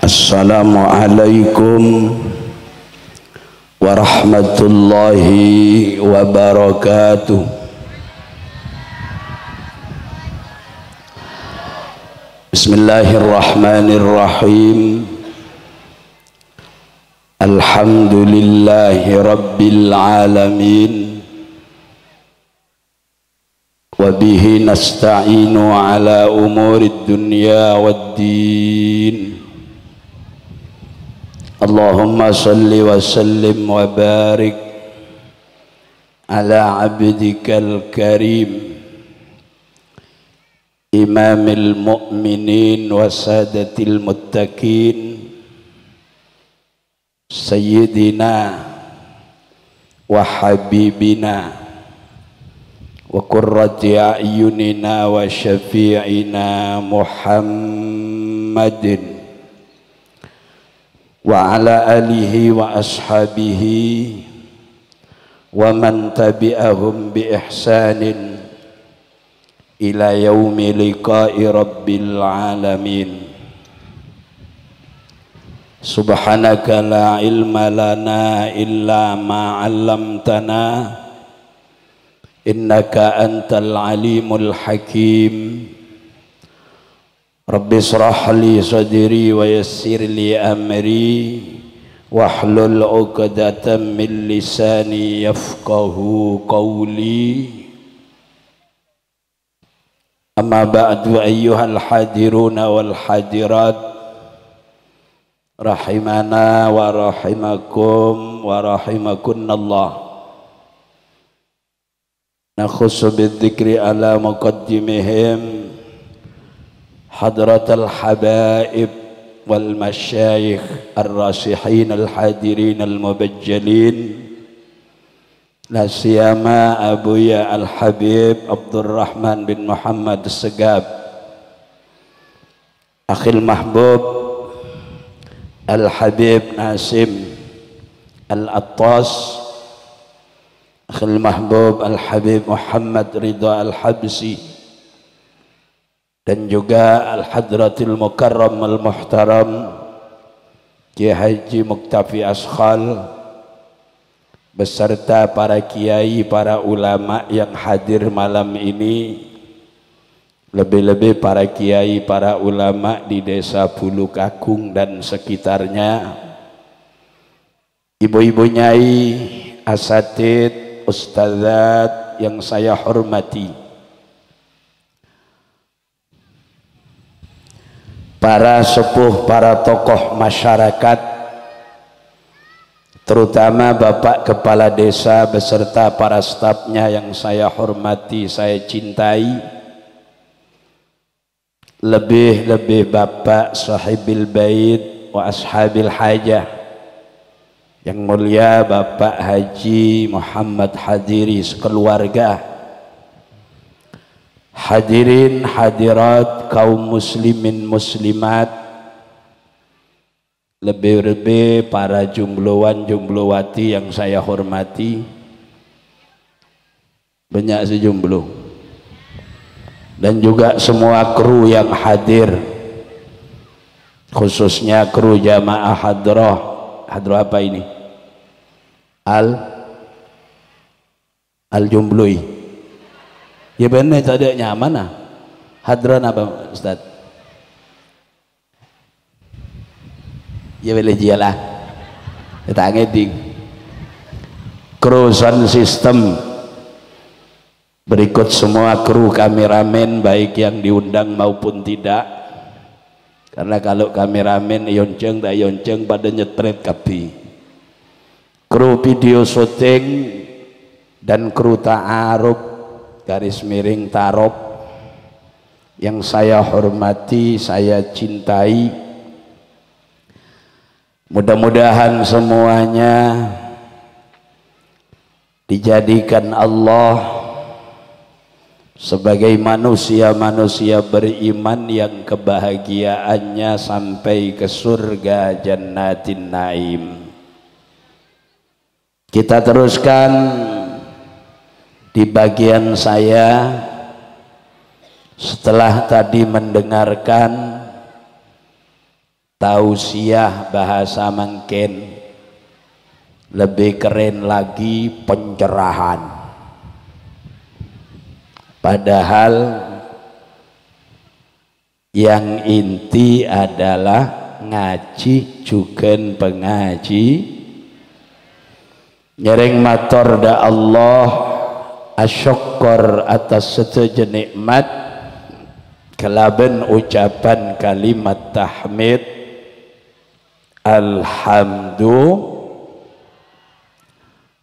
Assalamualaikum warahmatullahi wabarakatuh. Bismillahirrahmanirrahim. Alhamdulillahi rabbil alamin. Wabihi nasta'inu ala umurid dunya waddin. Allahumma salli wa sallim wa barik ala abdikal karim imamil mu'minin wa sadatil muttaqin sayyidina wa habibina wa qurrati a'yunina wa syafi'ina Muhammadin wa ala alihi wa ashabihi wa man tabi'ahum bi ihsanin ila yaumi liqa'i rabbil alamin. Subhanaka la ilma lana illa ma 'allamtana innaka antal alimul hakim. Rabbi shrah li sadri wa yassir li amri wahlul 'uqdatam min lisani yafqahu qawli. Amma ba'du ayyuhal hadiruna wal hadirat rahimana wa rahimakum wa rahimakunallah. Nakhussu bidzikri ala muqaddimihim hadratal habaib wal masyayikh ar-rasihin al-hadirin al-mubajjalin, la siyama abuya al-habib Abdurrahman bin Muhammad Segab, akhil mahbub al-habib Nasim al-Attas, akhil mahbub al-habib Muhammad Ridha al-Habsi, dan juga al-hadratil mukarram al-muhtaram Kiai Haji Muktafi Ashkhal beserta para kiai, para ulama yang hadir malam ini, lebih-lebih para kiai, para ulama di desa Bulu Kakung dan sekitarnya, ibu-ibu nyai, asatid, ustadzat yang saya hormati, para sepuh, para tokoh masyarakat, terutama Bapak Kepala Desa beserta para stafnya yang saya hormati, saya cintai, lebih-lebih Bapak sahibil bait wa ashabil hajah, yang mulia Bapak Haji Muhammad Hadiri sekeluarga, hadirin hadirat kaum muslimin muslimat, lebih-lebih para jumblowan jumblowati yang saya hormati, banyak sejumblo, dan juga semua kru yang hadir, khususnya kru jamaah hadrah. Hadrah apa ini? Al-Jumblui. Ya benar, tadi nyaman ah. Hadran apa Ustaz? Ya boleh jialah. Kita ngeding. Kru sound system. Berikut semua kru kameramen baik yang diundang maupun tidak. Karena kalau kameramen yonceng tak yonceng pada nyetret kapi. Kru video syuting dan kru ta'aruf garis miring tarob yang saya hormati, saya cintai, mudah-mudahan semuanya dijadikan Allah sebagai manusia-manusia beriman yang kebahagiaannya sampai ke surga jannatin naim. Kita teruskan di bagian saya. Setelah tadi mendengarkan tausiah bahasa mungkin lebih keren lagi pencerahan, padahal yang inti adalah ngaji juga pengaji. Nyering matur da Allah asyukur atas setuju nikmat kelaben ucapan kalimat tahmid alhamdulillah.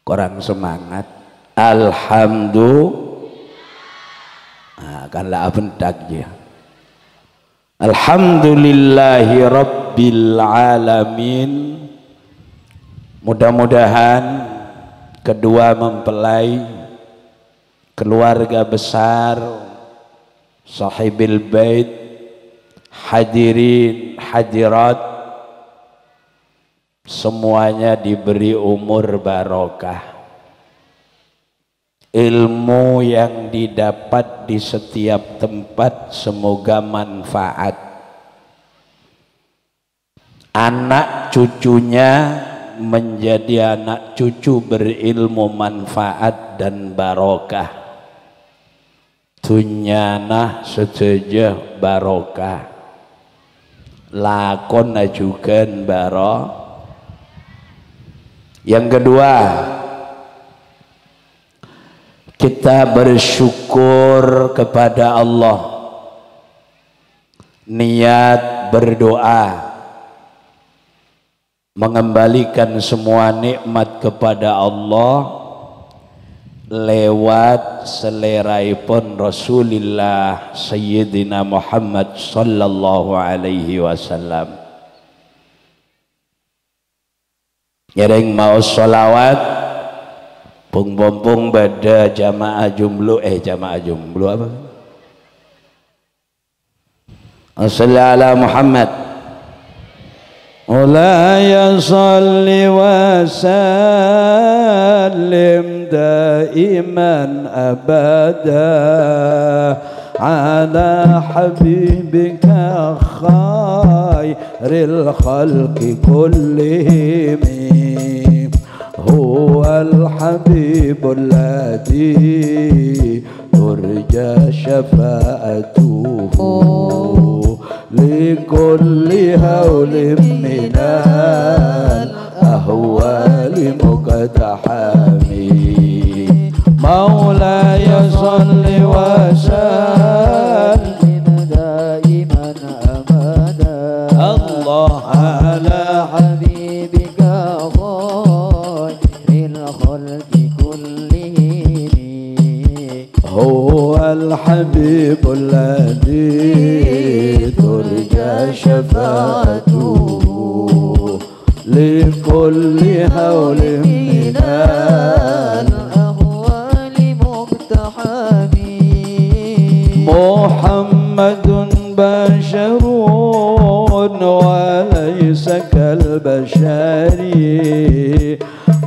Kurang semangat alhamdulillah, kan lah bentak ya. Alhamdulillahi rabbil alamin. Mudah-mudahan kedua mempelai keluarga besar sahibil bait, hadirin hadirat, semuanya diberi umur barokah, ilmu yang didapat di setiap tempat semoga manfaat, anak cucunya menjadi anak cucu berilmu manfaat dan barokah, dunyana setuju barokah, lakon juga barokah. Yang kedua, kita bersyukur kepada Allah, niat berdoa mengembalikan semua nikmat kepada Allah lewat seleraipun Rasulullah Sayyidina Muhammad sallallahu alaihi wasallam. Nyering mau sholawat pung pada jamaah jumlu apa? Sallallahu ala Muhammad. Ulaya salli wa sallim daiman abada ala habibika khairil khalqi kullihim huwal habibul ladzi turja syafa'atuhu likulli hawlim minal ahwali muqtahami maulaya salli wa sallim daiman abada Allah ala habibika khairil khalqi kullihim huwal habibul ladzi turja syafa'atuhu likulli hawlim minal ahwali muqtahami Muhammadun basharun wa laysa kal bashari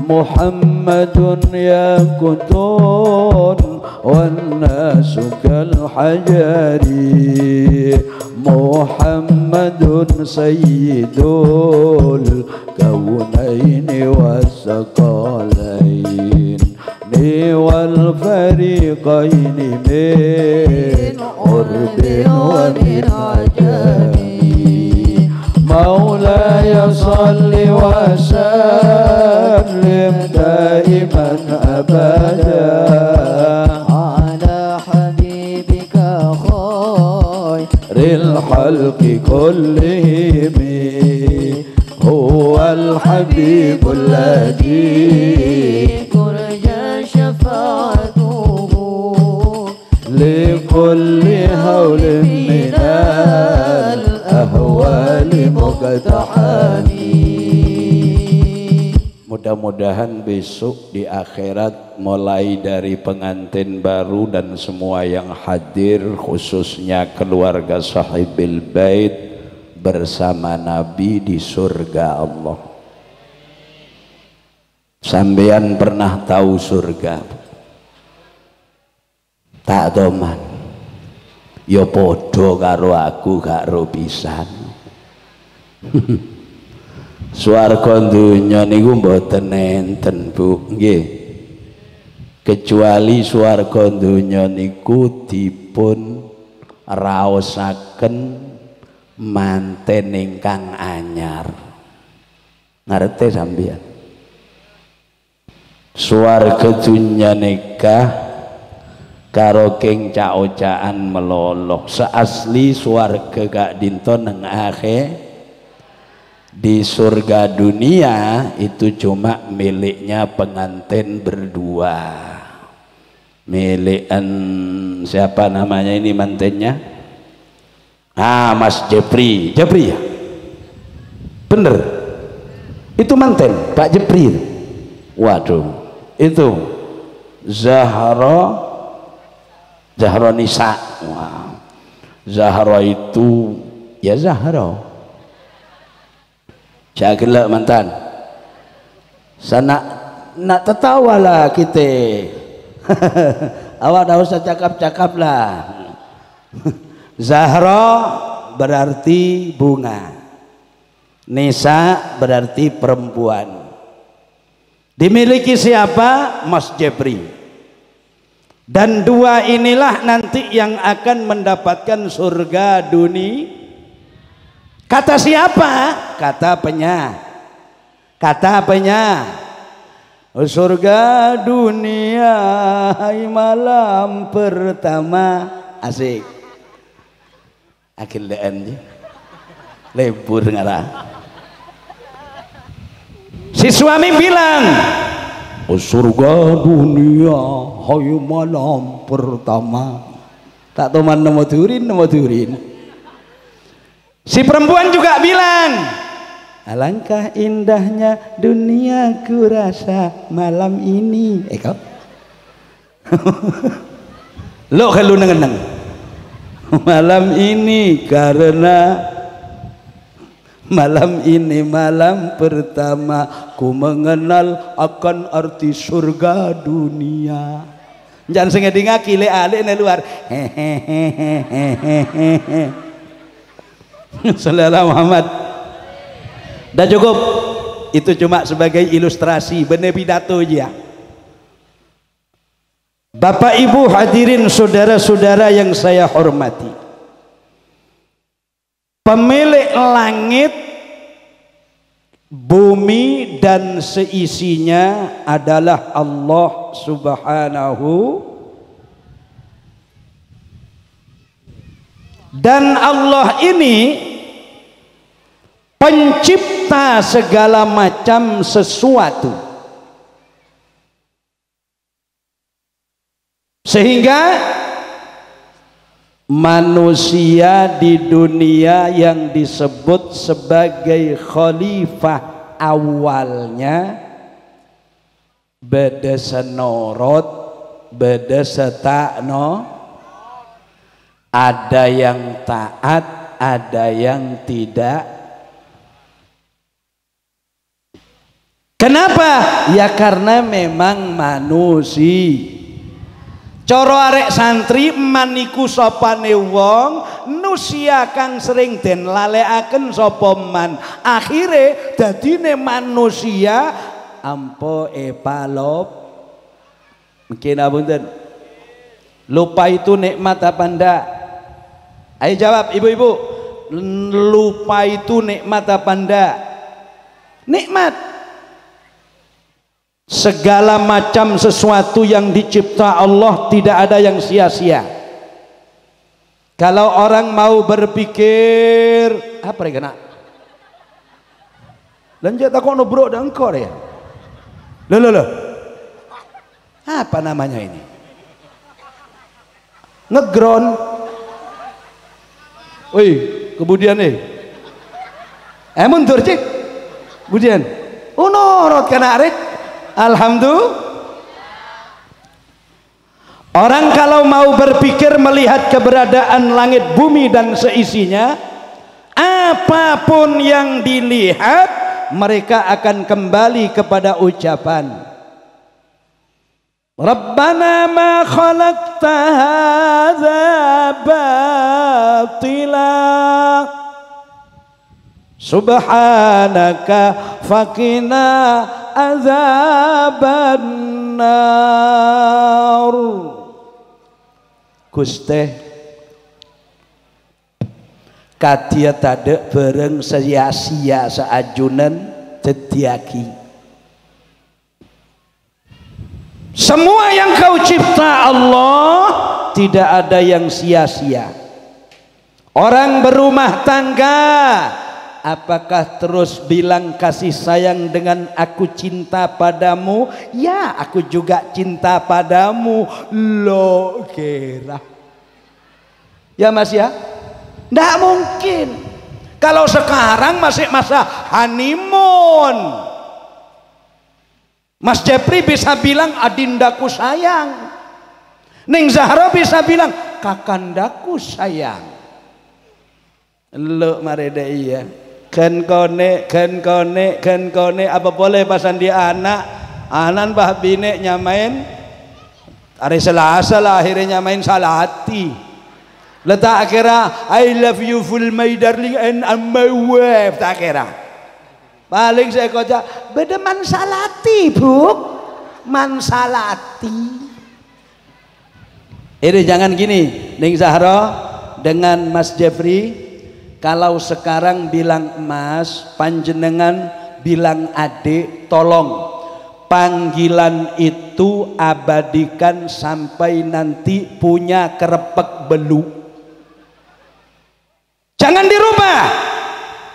Muhammadun yakutun wan nasu kal hajari Muhammadun sayyidul kaunaini wasaqalain wal fariqaini min urbin wa min ajami maulaya salli wa sallim daiman abada ala habibika khairil khalqi kullihim huwal habibul ladzi turja syafa'atuhu likulli hawlin minal ahwali muqtahami. Mudah-mudahan besok di akhirat mulai dari pengantin baru dan semua yang hadir khususnya keluarga sahibil bait bersama Nabi di surga Allah. Sampeyan pernah tahu surga? Tak doman. Ya podo karo aku gak ro pisan. Swarga donya niku mboten enten Bu, nggih. Kecuali swarga donya niku dipun raosaken manten ingkang anyar. Ngerti sampeyan? Swarga donya nikah karo king cak-ocakan meloloh. Seasli swarga gak dinto neng akhir. Di surga dunia itu cuma miliknya pengantin berdua, milikan siapa namanya ini mantennya? Mas Jepri ya, bener itu manten Pak Jepri. Waduh, itu Zahra Nisa. Wow. Zahra itu ya Zahra Syakillah mantan sana nak tertawa lah kita. Awak dah usah cakap-cakap lah. Zahra berarti bunga, Nisa berarti perempuan. Dimiliki siapa? Mas Jepri. Dan dua inilah nanti yang akan mendapatkan surga dunia. Kata siapa? Kata penyanyi. Surga dunia hai malam pertama. Asik. Akil daan lebur ngarah. Si suami bilang, surga dunia hai malam pertama. Tak teman nama turin. Si perempuan juga bilang, alangkah indahnya dunia ku rasa malam ini. Kau lo kalau nengeneng malam ini karena malam ini malam pertama ku mengenal akan arti surga dunia. Jangan sengaja ngaki le ale ne luar. Sallallahu Muhammad. Dah cukup. Itu cuma sebagai ilustrasi, bener pidato aja. Bapak Ibu hadirin saudara-saudara yang saya hormati. Pemilik langit, bumi dan seisinya adalah Allah Subhanahu. Dan Allah ini pencipta segala macam sesuatu, sehingga manusia di dunia yang disebut sebagai khalifah awalnya beda senorot, beda setakno. Ada yang taat, ada yang tidak. Kenapa? Ya karena memang manusia. Coro arek santri maniku sopane wong, nusia kang sering den lalekaken sapa man. Akhire dadine manusia ampo epalop. Mungkin abunten. Lupa itu nikmat apa ndak? Ayo jawab ibu-ibu. Lupa itu nikmat apa ndak? Nikmat. Segala macam sesuatu yang dicipta Allah tidak ada yang sia-sia. Kalau orang mau berpikir apa ya nak? Lanjut aku nubruk dan kor ya. Loh. Apa namanya ini? Ngegron. Wih, kemudian mundur cik. Kemudian, unorot kena arek. Alhamdulillah. Orang kalau mau berpikir melihat keberadaan langit bumi dan seisinya, apapun yang dilihat, mereka akan kembali kepada ucapan Rabbana ma khalaqta hadza batila. subhanaka faqina azabannar. Gusti kadia tade bareng sia-sia saajunan tetiaki. Semua yang kau cipta Allah tidak ada yang sia-sia. Orang berumah tangga, apakah terus bilang kasih sayang dengan aku cinta padamu? Ya, aku juga cinta padamu. Lo kira. Ya Mas ya? Nggak mungkin. Kalau sekarang masih masa honeymoon, Mas Jepri bisa bilang adindaku sayang, Ning Zahra bisa bilang kakandaku sayang. Lo mareda iya kan kone apa boleh pasan dia anan bah bine nyamain hari Selasa lah akhirnya nyamain salati letak akhirnya I love you full my darling and I'm my wife tak akhirnya paling saya kocak beda man salati buk man salati. Ini jangan gini Ning Zahra dengan Mas Jeffrey. Kalau sekarang bilang Mas, panjenengan bilang adik, tolong panggilan itu abadikan sampai nanti punya kerepek belu. Jangan dirubah.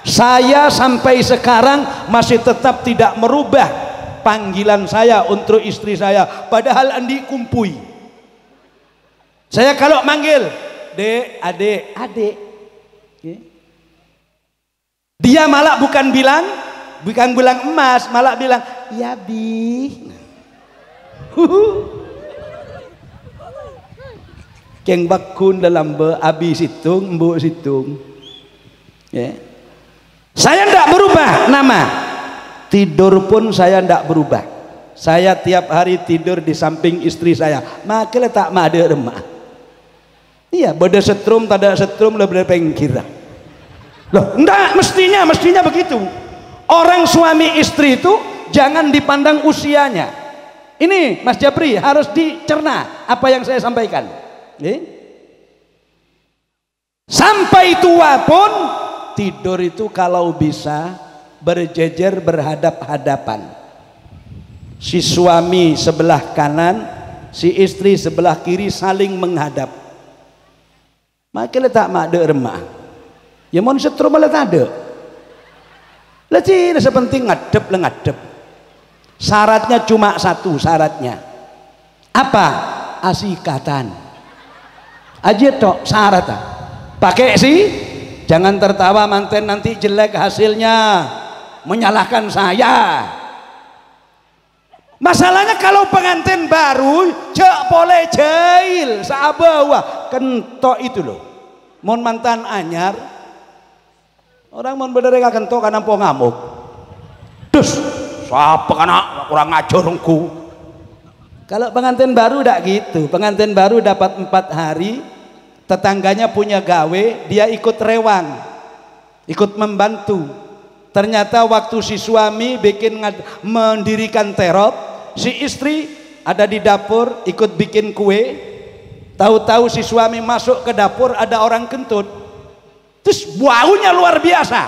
Saya sampai sekarang masih tetap tidak merubah panggilan saya untuk istri saya. Padahal andi kumpui. Saya kalau manggil, dek, adik. Dia malah bukan bilang emas, malah bilang ya bi. Keng bakun dalam be abi situng, mbu situng. Ya. Saya tidak berubah nama. Tidur pun saya tidak berubah. Saya tiap hari tidur di samping istri saya. Maka tak ada remah. Iya, beda setrum, tak ada setrum, lebih pengkira. Loh, enggak, mestinya begitu. Orang suami istri itu jangan dipandang usianya. Ini Mas Japri harus dicerna apa yang saya sampaikan. Sampai tua pun tidur itu kalau bisa berjejer berhadap-hadapan. Si suami sebelah kanan, si istri sebelah kiri saling menghadap. Maka letak mak de remah. Ya mon setrum malah tak ada. Lah cina sepenting ngadep. Syaratnya cuma satu syaratnya. Apa? Asikatan. Aja tok syarat. Pakai sih. Jangan tertawa manten nanti jelek hasilnya. Menyalahkan saya. Masalahnya kalau pengantin baru cek boleh jail sabawa kentok itu loh. Mon mantan anyar orang mau bener gak kentok karena po ngamuk. Dus, siapa kena kurang ngajarku. Kalau pengantin baru tidak gitu. Pengantin baru dapat 4 hari, tetangganya punya gawe, dia ikut rewang, ikut membantu. Ternyata waktu si suami mendirikan terop, si istri ada di dapur ikut bikin kue. Tahu-tahu si suami masuk ke dapur ada orang kentut. Terus baunya luar biasa.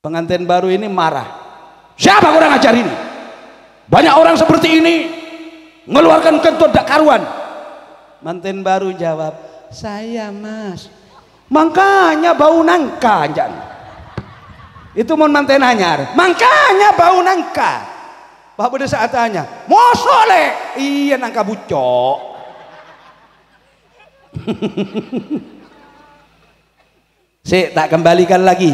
Pengantin baru ini marah. Siapa kurang ajar ini? Banyak orang seperti ini mengeluarkan kentut dak karuan. Manten baru jawab, saya Mas. Makanya bau nangka jan. Itu mon manten anyar. Makanya bau nangka. Pak pada saat tanya, mosole? Iya nangka bucok. Saya tak kembalikan lagi.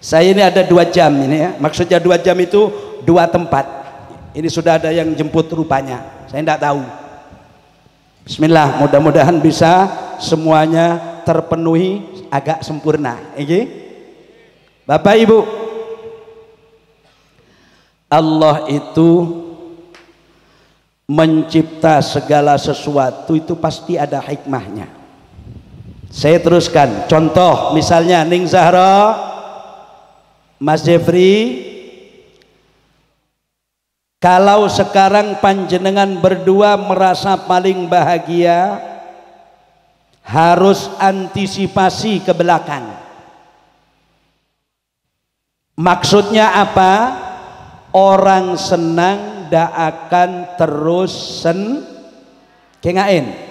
Saya ini ada 2 jam ini ya. Maksudnya 2 jam itu 2 tempat. Ini sudah ada yang jemput rupanya. Saya tidak tahu. Bismillah, mudah-mudahan bisa semuanya terpenuhi agak sempurna. Oke? Bapak Ibu, Allah itu mencipta segala sesuatu itu pasti ada hikmahnya. Saya teruskan contoh, misalnya Ning Zahra, Mas Jeffrey, kalau sekarang panjenengan berdua merasa paling bahagia, harus antisipasi ke belakang. Maksudnya apa? Orang senang ndak akan terus kengain.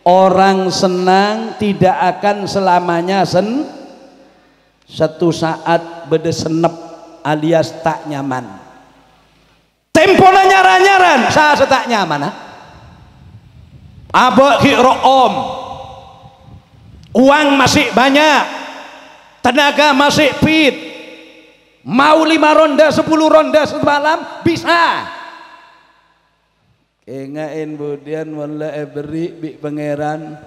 Orang senang tidak akan selamanya satu saat bede senep alias tak nyaman. Tempona nyaran-nyaran saya tak nyaman abok kiro om, uang masih banyak, tenaga masih fit, mau 5 ronda 10 ronda semalam bisa. Ingain budian wala beri bi pangeran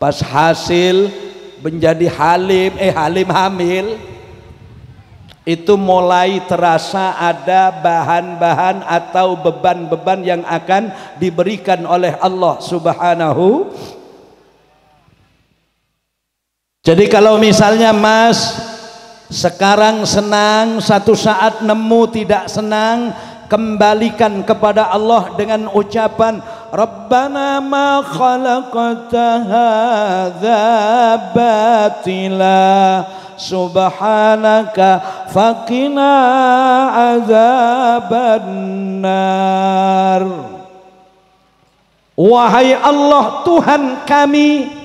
pas hasil menjadi halim hamil itu mulai terasa ada bahan-bahan atau beban-beban yang akan diberikan oleh Allah Subhanahu. Jadi kalau misalnya Mas sekarang senang, satu saat nemu tidak senang, kembalikan kepada Allah dengan ucapan Rabbana ma khalaqta hadza batila subhanaka faqina azabannar. Wahai Allah Tuhan kami,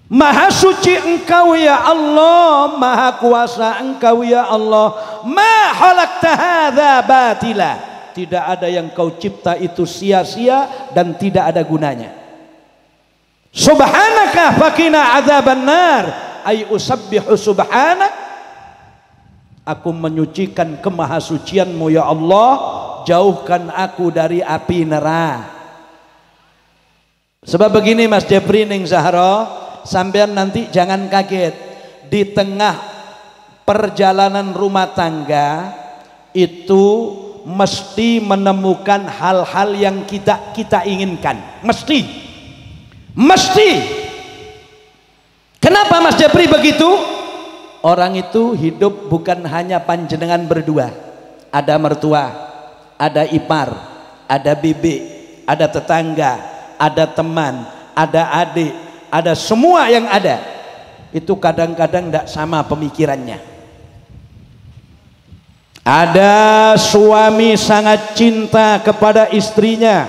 Maha suci Engkau ya Allah, Maha kuasa Engkau ya Allah. Ma khalaqta hadza batila, tidak ada yang Kau cipta itu sia-sia dan tidak ada gunanya. Subhanaka faqina adzabannar, ay usabbihu subhanak, aku menyucikan kemahasucian-Mu ya Allah, jauhkan aku dari api neraka. Sebab begini Mas Jeffrey Ning Zahra, sampean nanti jangan kaget di tengah perjalanan rumah tangga itu mesti menemukan hal-hal yang kita inginkan, mesti. Kenapa Mas Jeffrey begitu? Orang itu hidup bukan hanya panjenengan berdua, ada mertua, ada ipar, ada bibi, ada tetangga, ada teman, ada adik, ada semua yang ada. Itu kadang-kadang tidak sama pemikirannya. Ada suami sangat cinta kepada istrinya,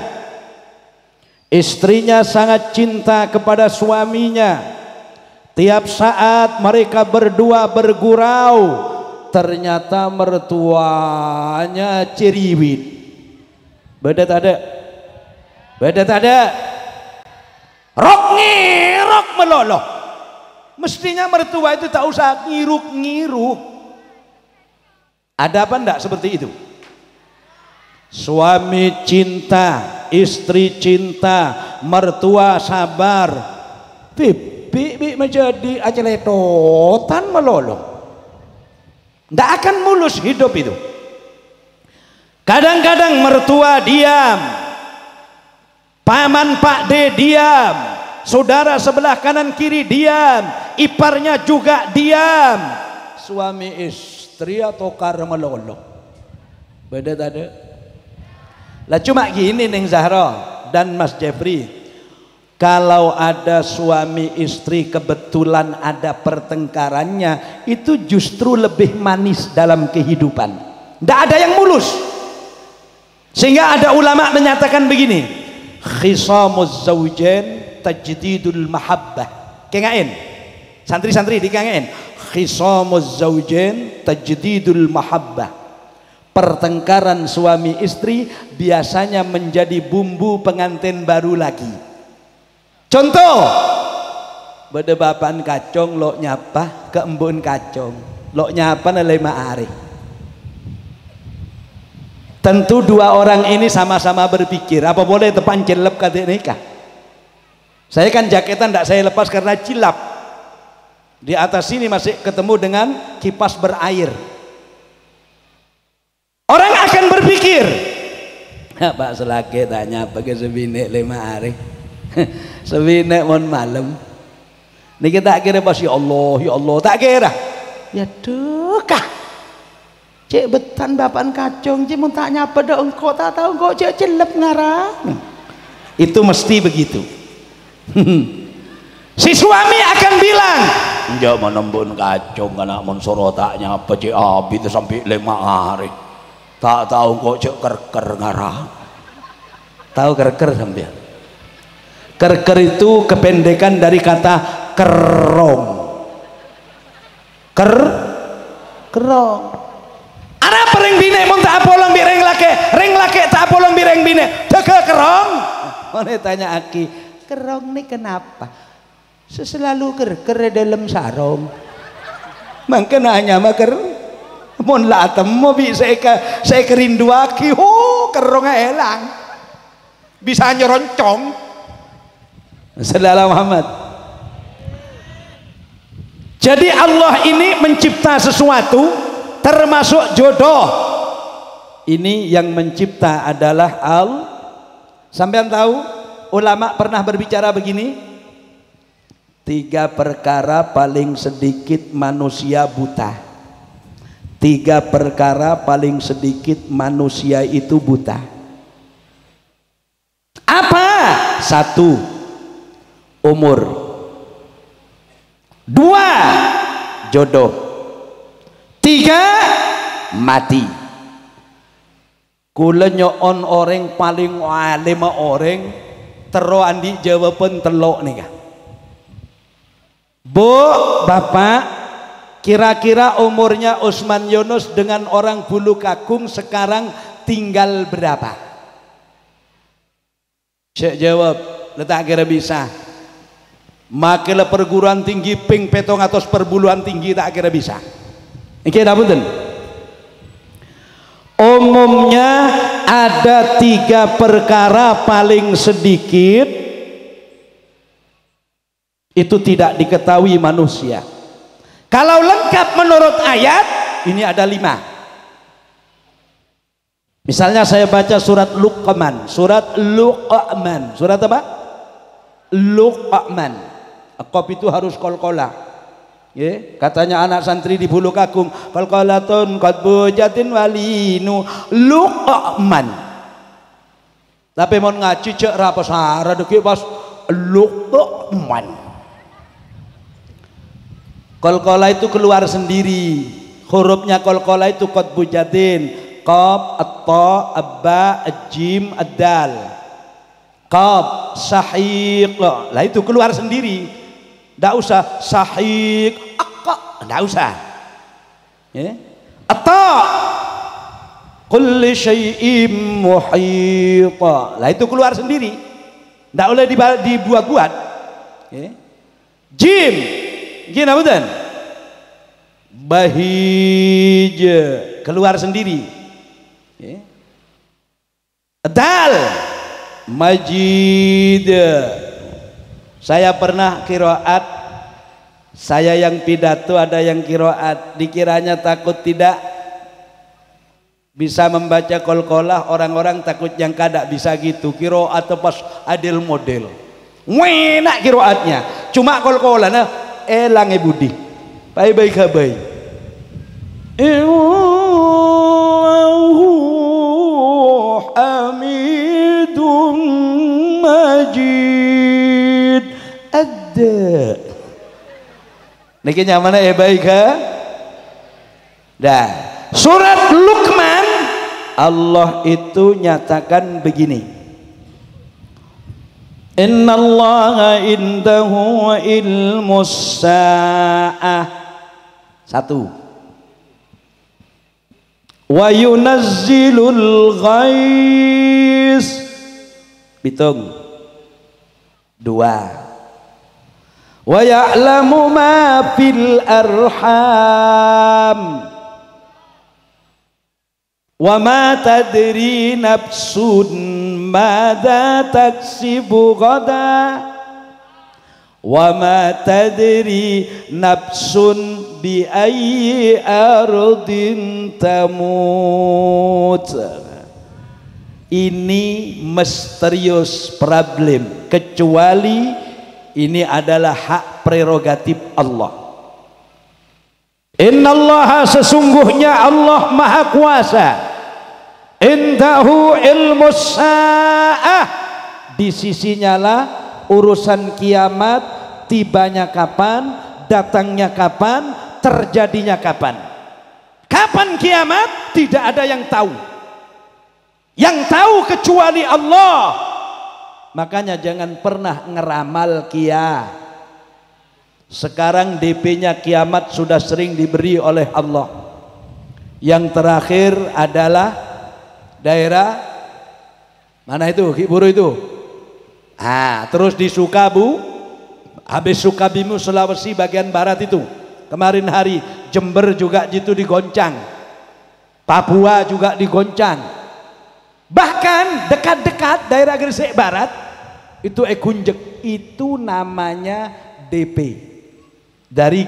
istrinya sangat cinta kepada suaminya. Tiap saat mereka berdua bergurau, ternyata mertuanya ceriwit. Beda tak ada? Beda tak ada? Rok ngiruk meloloh. Mestinya mertua itu tak usah ngiruk-ngiruk. Ada apa enggak seperti itu? Suami cinta, istri cinta, mertua sabar. Bibi menjadi aceletotan meloloh. Enggak akan mulus hidup itu. Kadang-kadang mertua diam, paman Pak D diam, saudara sebelah kanan kiri diam, iparnya juga diam. Suami istri atau karena meloloh. Beda tak ada? Lah cuma gini Ning Zahra dan Mas Jeffrey, kalau ada suami istri kebetulan ada pertengkarannya, itu justru lebih manis dalam kehidupan. Tidak ada yang mulus. Sehingga ada ulama menyatakan begini, khisamuz zawjain tajdidul mahabbah. Kengain santri-santri dikengain, khisamuz zawjain tajdidul mahabbah. Pertengkaran suami istri biasanya menjadi bumbu pengantin baru lagi. Contoh, berdebapan kacong lo nyapa ke embun kacong, lo nyapa nilai ma'ari. Tentu dua orang ini sama-sama berpikir, apa boleh tepan cilap kata nikah. Saya kan jaketan tidak saya lepas karena cilap. Di atas sini masih ketemu dengan kipas berair. Orang akan berpikir, Pak Selake tanya pakai sebini 5 hari. Sewinek mon malam. Niki tak kira pas ya Allah tak kira. Ya dekah. Cek betan bapan kacung, cek mun tak nyapa dak engkau tak tahu engkau cek celep ngarang. Itu mesti begitu. Si suami akan bilang, "Njak menembun kacung kana mun soro tak nyapa cek abi itu sampai 5 hari. Tak tahu engkau cek kerker ngarang." Tahu kerker sampean? Kerker itu kependekan dari kata kerong. Kerong. Ana pereng bine mun tak apolong bi reng lake tak apolong bi reng bine. Teke kerong. Mone tanya aki, kerong nih kenapa? Selalu kerker dalam sarung. Mangke nanya mah mun la temu bi saya kerindu aki, kerongnya elang. Bisa nyeroncong. Sallallahu Muhammad. Jadi Allah ini mencipta sesuatu termasuk jodoh. Ini yang mencipta adalah Sampean tahu ulama pernah berbicara begini, 3 perkara paling sedikit manusia buta. 3 perkara paling sedikit manusia itu buta. Apa? 1, umur. 2, jodoh. 3, mati. Kula nyoon orang paling alim orang tero andi jawaban telok nih kah. Bu, Bapak, kira-kira umurnya Usman Yunus dengan orang Bulu Kakung sekarang tinggal berapa? Saya jawab, letak kira bisa. Makilah perguruan tinggi ping petong atas perburuan tinggi tak kira bisa. Iki dapunten. Umumnya ada 3 perkara paling sedikit itu tidak diketahui manusia. Kalau lengkap menurut ayat ini ada 5. Misalnya saya baca surat Luqman, surat apa? Luqman. Akop itu harus qalqalah. Ya, katanya anak santri di Bulu Kakung, qalqalatun qad bujatin walinu Luqman. Tapi mon ngaji cek ra pasara deki pas Luqman. Qalqalah itu keluar sendiri. Hurufnya qalqalah itu qad bujatin, qaf, at-ta, abba, jim, ad-dal. Qaf, sahiq. Lah itu keluar sendiri. Nggak usah sahik akka, nggak usah ya. Atau kulli syai'im muhita, lah itu keluar sendiri, nggak boleh dibuat-buat ya. Jim gini betul, bahij keluar sendiri ya. Dal majid. Saya pernah kiroat, saya yang pidato ada yang kiroat, dikiranya takut tidak bisa membaca qalqalah, orang-orang takut yang kada bisa gitu kiroat atau pas adil model enak kiroatnya, cuma qalqalah nah elang budi baik-baik habai Hamidum Majid ada. Niki nyamana baik ha? Dah. Surat Luqman Allah itu nyatakan begini. Innallaha indahu ilmus sa'ah. 1. Wa yunazzilul ghais. Hitung. 2. Wa ya'lamu ma fil arham wa ma tadri nafsun madza taksibu ghadan wa ma tadri nafsun bi ayyi ardin tamut. Ini misterius problem. kecuali ini adalah hak prerogatif Allah. Innallaha, sesungguhnya Allah Maha Kuasa, indahu ilmus sa'ah, di sisinya lah urusan kiamat, tibanya kapan, datangnya kapan, terjadinya kapan. Kapan kiamat tidak ada yang tahu. Yang tahu kecuali Allah. Makanya jangan pernah ngeramal kia. Sekarang DP-nya kiamat sudah sering diberi oleh Allah. Yang terakhir adalah daerah mana itu, Kiburu itu? Terus di Sukabu, habis Sukabimu Sulawesi bagian barat itu. Kemarin hari Jember juga gitu digoncang. Papua juga digoncang. Bahkan dekat-dekat daerah Gresik Barat itu Ekunjek, itu namanya DP dari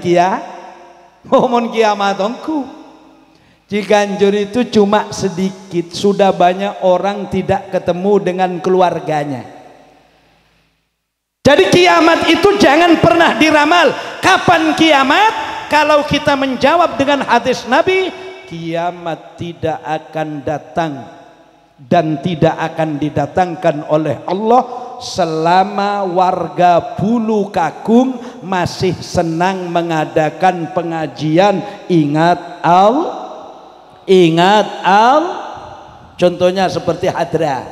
ngomong kiamatongku. Ciganjur itu cuma sedikit, sudah banyak orang tidak ketemu dengan keluarganya. Jadi kiamat itu jangan pernah diramal. Kapan kiamat? Kalau kita menjawab dengan hadis Nabi, kiamat tidak akan datang dan tidak akan didatangkan oleh Allah selama warga Bulu Kakung masih senang mengadakan pengajian ingat contohnya seperti hadra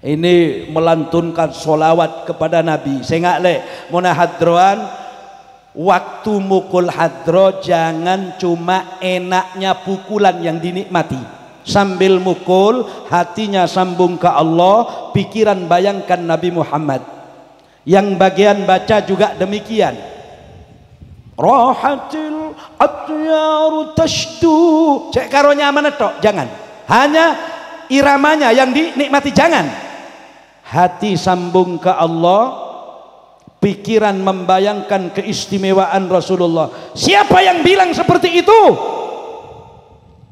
ini, melantunkan solawat kepada Nabi. Saya nggak le muna hadroan, waktu mukul hadro jangan cuma enaknya pukulan yang dinikmati. Sambil mukul, hatinya sambung ke Allah, pikiran bayangkan Nabi Muhammad. Yang bagian baca juga demikian. Rahatil atyaru tashdu, cek karonya mana tok, jangan. Hanya iramanya yang dinikmati, jangan. Hati sambung ke Allah, pikiran membayangkan keistimewaan Rasulullah. Siapa yang bilang seperti itu?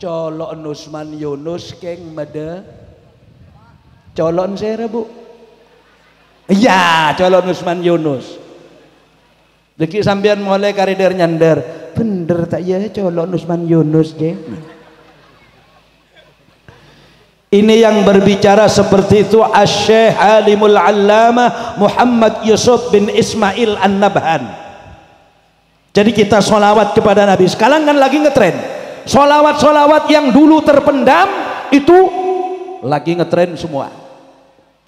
Colon Usman Yunus keng mede colon saya bu, iya colon Usman Yunus. Deki sambian mulai karider nyander, bener tak ya colon Usman Yunus keng. Ini yang berbicara seperti itu Asy-Syaikh Alimul Allamah Muhammad Yusuf bin Ismail An-Nabhan. Jadi kita sholawat kepada Nabi. Sekarang kan lagi ngetren. Solawat-solawat yang dulu terpendam itu lagi ngetren semua.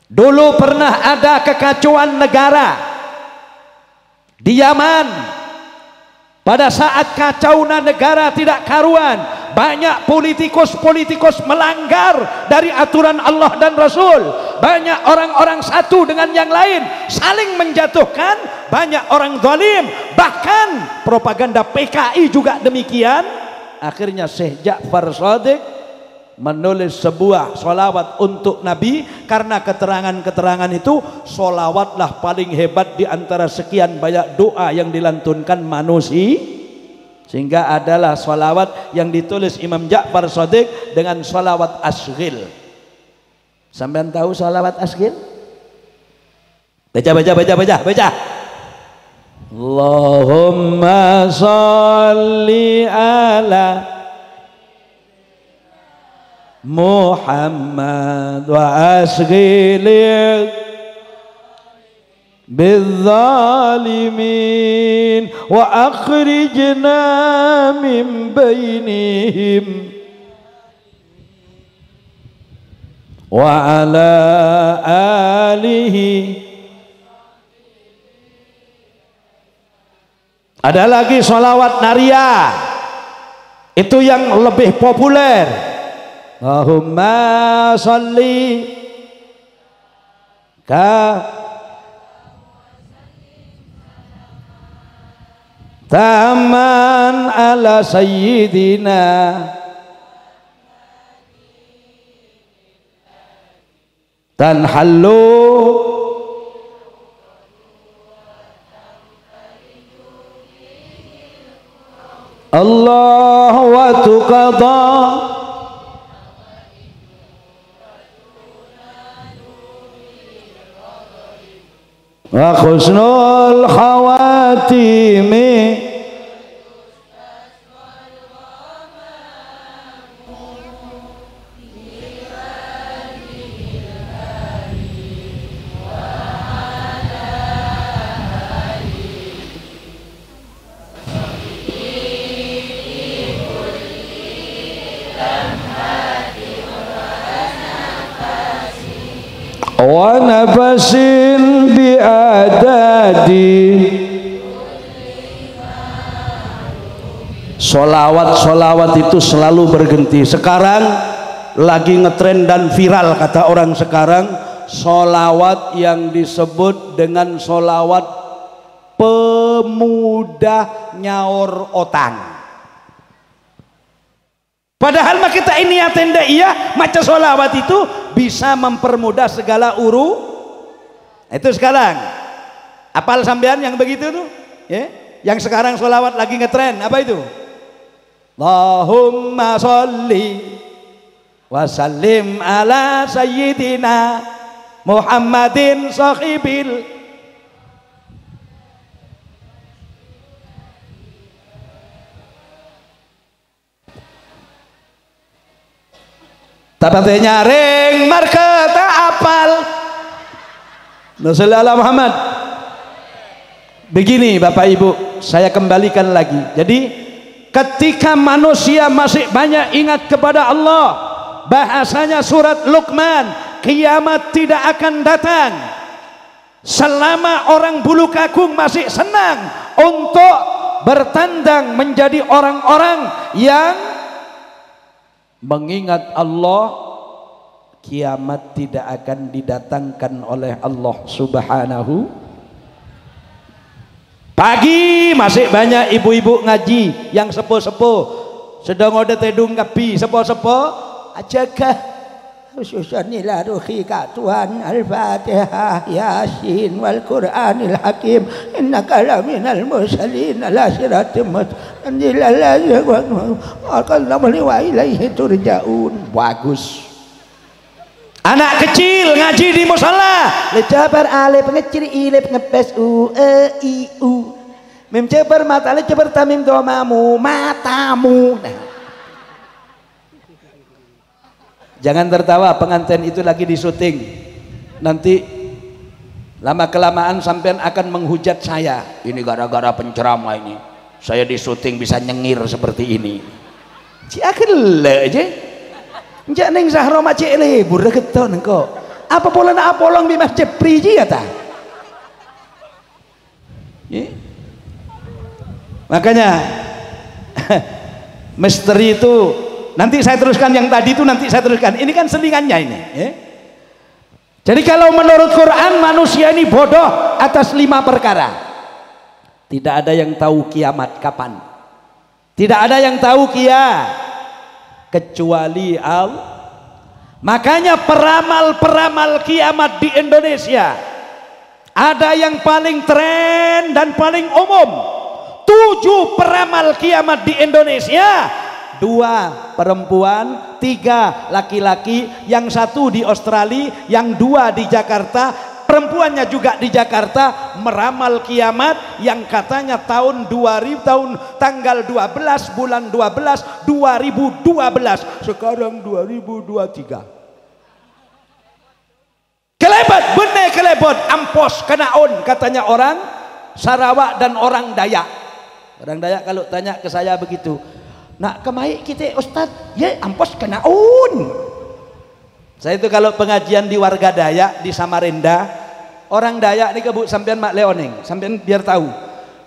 Dulu pernah ada kekacauan negara di Yaman. Pada saat kacaunya negara tidak karuan, banyak politikus melanggar dari aturan Allah dan Rasul. Banyak orang-orang satu dengan yang lain saling menjatuhkan, banyak orang zalim, bahkan propaganda PKI juga demikian. Akhirnya Syekh Ja'far Shadiq menulis sebuah solawat untuk Nabi, karena keterangan-keterangan itu solawatlah paling hebat di antara sekian banyak doa yang dilantunkan manusia, sehingga adalah solawat yang ditulis Imam Ja'far Shadiq dengan solawat asghil. Sampean tahu solawat asghil? Baca. Allahumma salli ala Muhammad wa asghili bizzalimin wa akhrijna min bainihim wa ala alihi. Ada lagi sholawat naria, itu yang lebih populer. Allahumma sholli taman ala sayyidina tanhallu Allah wa tuqadha wa khusnul khawatimi. Wa nafasin biadadi. Solawat itu selalu berganti. Sekarang lagi ngetren dan viral kata orang sekarang, solawat yang disebut dengan solawat pemudah nyaur otang. Padahal mah kita ini atenda iya maca solawat itu bisa mempermudah segala itu sekarang. Apal sampean yang begitu tuh? Ya? Yang sekarang solawat lagi ngetren apa itu? Allahumma sholli wa sallim ala sayyidina Muhammadin sahibil. Tapate nyaring markata apal Nasallallahu Muhammad. Begini Bapak Ibu, saya kembalikan lagi. Jadi ketika manusia masih banyak ingat kepada Allah, bahasanya surat Luqman, kiamat tidak akan datang selama orang bulu kakung masih senang untuk bertandang menjadi orang-orang yang mengingat Allah. Kiamat tidak akan didatangkan oleh Allah Subhanahu. Pagi masih banyak ibu-ibu ngaji yang sepuh-sepuh sedang ada tedung kapi sepuh-sepuh ajakah khususan ila ruhika Tuhan Al-Fatihah Yasin wal Qur'anil Hakim innaka laminal mursalin ala siratim turja'un. Bagus. Anak kecil ngaji di musala lecabar alif ngeciri ilif ngepes u e i u mim cebar mata lecabar tamim domamu matamu. Nah. Jangan tertawa, pengantin itu lagi di syuting. Nanti lama kelamaan sampean akan menghujat saya. Ini gara-gara penceramah ini. Saya di syuting bisa nyengir seperti ini. Ciakele aja. Njak neng Zahra macik lebur keton engko. Apa pola nak apolong bi masjid priji ya ta? Makanya misteri itu nanti saya teruskan, yang tadi itu nanti saya teruskan. Ini kan selingannya ini, ya. Jadi kalau menurut Quran manusia ini bodoh atas 5 perkara. Tidak ada yang tahu kiamat kapan. Tidak ada yang tahu kecuali Allah. Makanya peramal-peramal kiamat di Indonesia ada yang paling tren dan paling umum. 7 peramal kiamat di Indonesia, 2 perempuan, 3 laki-laki, yang 1 di Australia, yang 2 di Jakarta. Perempuannya juga di Jakarta meramal kiamat yang katanya tahun 2000, tanggal 12 bulan 12 2012, sekarang 2023. Kelebot, bener kelebot, ampos kenaon katanya orang Sarawak dan orang Dayak. Orang Dayak kalau tanya ke saya begitu, nak kemai kita Ustaz, ya ampos kenaon. Saya itu kalau pengajian di warga Dayak di Samarinda, orang Dayak ini kebuk sampean mak leoneng, sampean biar tahu.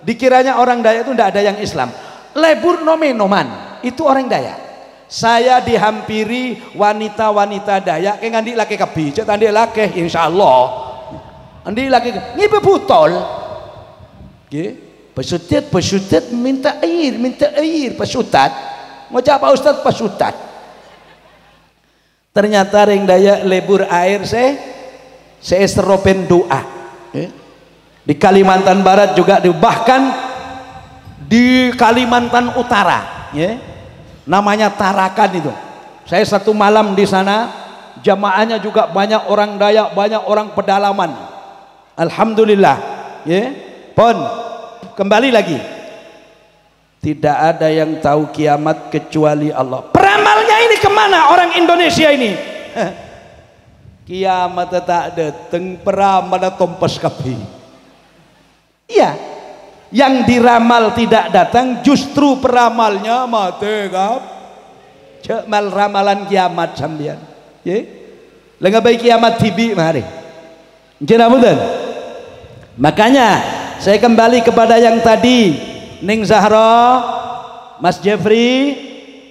Dikiranya orang Dayak itu tidak ada yang Islam. Lebur nomenoman itu orang Dayak. Saya dihampiri wanita-wanita Dayak kayak ngandi laki kebi, cek tandi laki insyaallah. Andi laki ngibe butol. Nggih, pesutat minta air pesutat. Mau apa Ustaz pesutat? Ternyata ring Dayak lebur air saya seropen doa. Di Kalimantan Barat juga, bahkan di Kalimantan Utara, namanya Tarakan itu. Saya satu malam di sana, jamaahnya juga banyak orang Dayak, banyak orang pedalaman. Alhamdulillah. Ya. Pon kembali lagi. Tidak ada yang tahu kiamat kecuali Allah. Peramalnya ini kemana orang Indonesia ini? Kiamat tak datang, peramal tompas kapi. Iya, yang diramal tidak datang, justru peramalnya mati kap. Cemal ramalan kiamat sambian. Ya, lenga baik kiamat tibi mari. Jeramudan. Makanya saya kembali kepada yang tadi. Ning Zahra, Mas Jeffrey,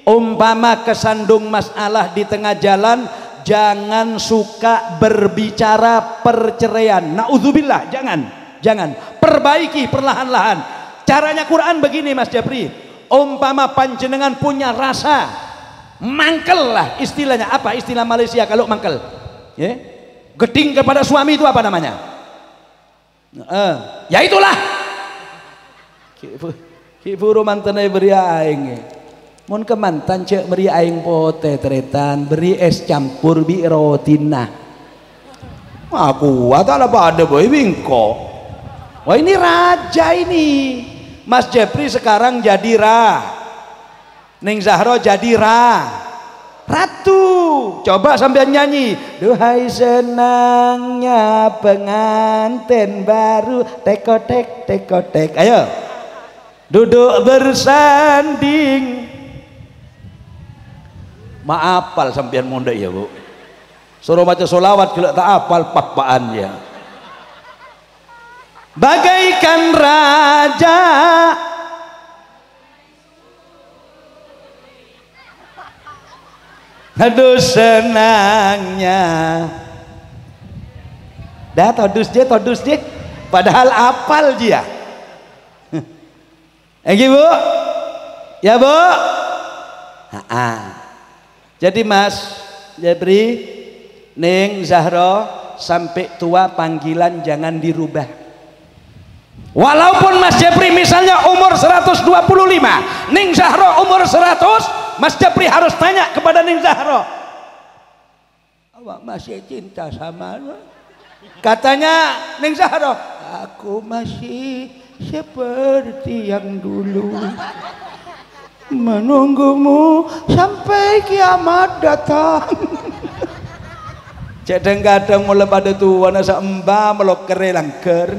umpama kesandung masalah di tengah jalan, jangan suka berbicara perceraian. Naudzubillah, jangan. Perbaiki perlahan-lahan. Caranya Quran begini Mas Jeffrey. Umpama panjenengan punya rasa mangkel lah istilahnya. Apa istilah Malaysia kalau mangkel? Ya, geding kepada suami itu apa namanya? Ya itulah. Kiburu mantanai beri aing. Mun kemantan cek beri aing pote tretan, beri es campur bi rotina. Aku ada pada boy bingko. Wah ini raja ini. Mas Jeffrey sekarang jadi Ning Zahra jadi ratu. Coba sambil nyanyi. Duhai senangnya pengantin baru, tekotek tekotek. Ayo. Duduk bersanding. Maapal sampean munda ya bu. Suruh baca solawat kalau tak apal papaan ya. Bagaikan raja aduh senangnya. Dah todus je. Padahal apal dia. Bu, ya bu. Jadi Mas Jeffrey, Ning Zahra sampai tua panggilan jangan dirubah. Walaupun Mas Jeffrey misalnya umur 125, Ning Zahra umur 100, Mas Jeffrey harus tanya kepada Ning Zahra, awak masih cinta sama lu? Katanya Ning Zahra, aku masih seperti yang dulu menunggumu sampai kiamat datang. Kadang-kadang mulai pada tua nasa mbak melok kere langker,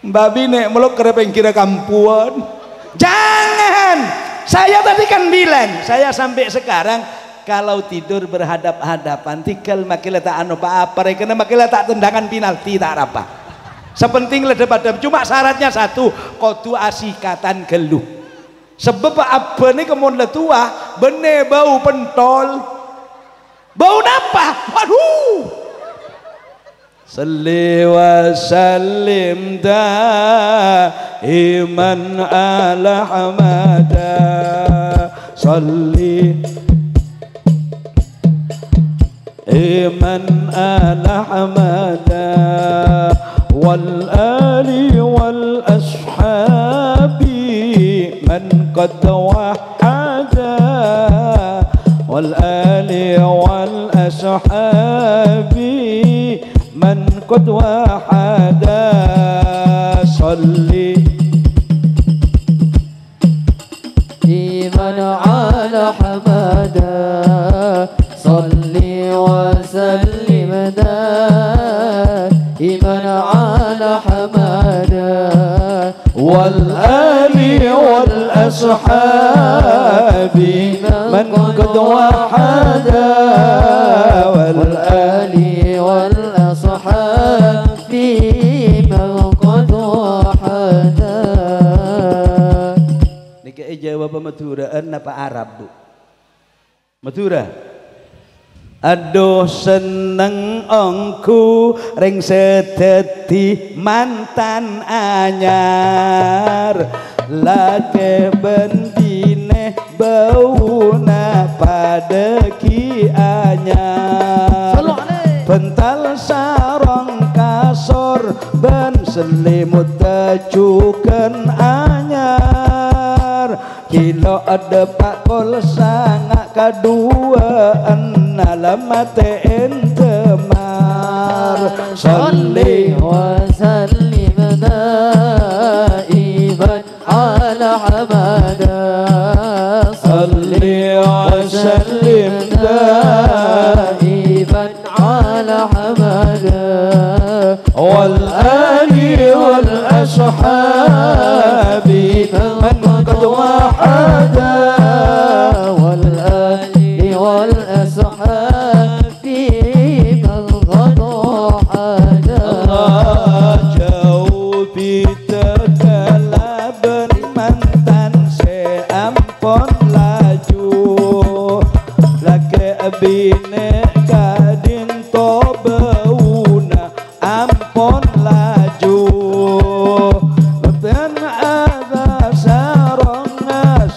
mbak bine melok kere pengkira kampuan. Jangan, saya tadi kan bilang, saya sampai sekarang kalau tidur berhadap-hadapan tikal makilah tak anu apa karena makilah tak tendangan penalti tak apa. Sepenting ledep-ledep, cuma syaratnya satu, kodu asikatan geluh. Sebab apa nih kemun letua, bene bau pentol, bau napa? Waduh. Salli wa sallim daiman ala hamada. Salli iman ala hamada. والآل والأصحاب من قد وحدا والآل والأصحاب من قد وحدا صلي إيمان على حمدا صلي وسلم إيمان على حمادا والآل والأصحاب من قد وحدا والآل والأصحاب من قد وحدا. Niki jawab Maduraan apa Arab bu? Madura. Aduh seneng ongku ring sedeti mantan anyar lage bendine bauna pada ki anyar bental sarong kasor ben selimut tajukan anyar kilo ada pakol sangat kedua alamat enteman صلي وسلم دائما على حمدا صلي وسلم دائما على حمدا والآل والأصحاب من قد وحدا والآل والأصحاب من قد وحدا jauh bitekalaban mantan seampon laju lake bine kadin tobauna ampon laju dan ada sarong